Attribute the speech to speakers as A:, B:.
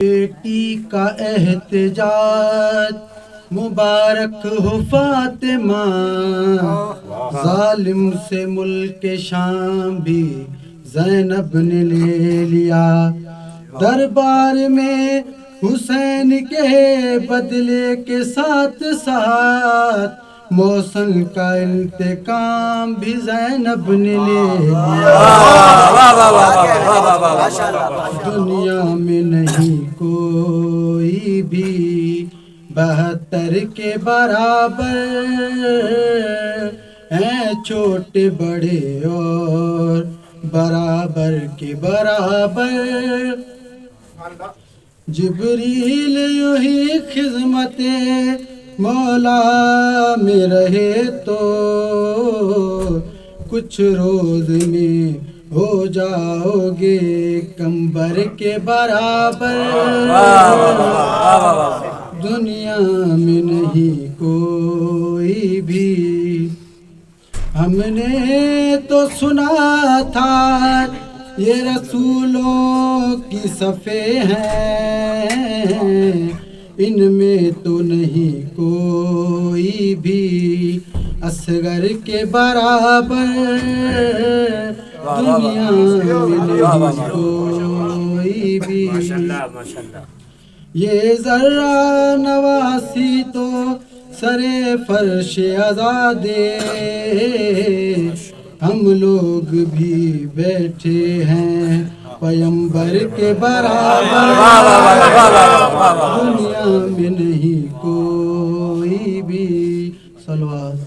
A: بیٹی کا احتجاج مبارک ہو فاطمہ، ظالم سے ملک شام بھی زینب نے لے لیا، دربار میں حسین کے بدلے کے ساتھ ساتھ محسن کا انتقام بھی زینب نے لے لیا۔ دنیا میں نہیں کوئی بھی 72 کے برابر، ہیں چھوٹے بڑے اور برابر کے برابر۔ جبریل یوں ہی خدمت مولا میں رہے تو کچھ روز میں ہو جاؤ گے کمبر کے برابر۔ دنیا میں نہیں کوئی بھی، ہم نے تو سنا تھا یہ رسولوں کی صفیں ہیں، ان میں تو نہیں کوئی بھی اصغر کے برابر۔ دنیا میں نہیں کوئی بھی، یہ ذرہ نواسی تو سرے فرش آزادے، ہم لوگ بھی بیٹھے ہیں پیمبر کے برابر۔ دنیا میں نہیں کوئی بھی، صلوات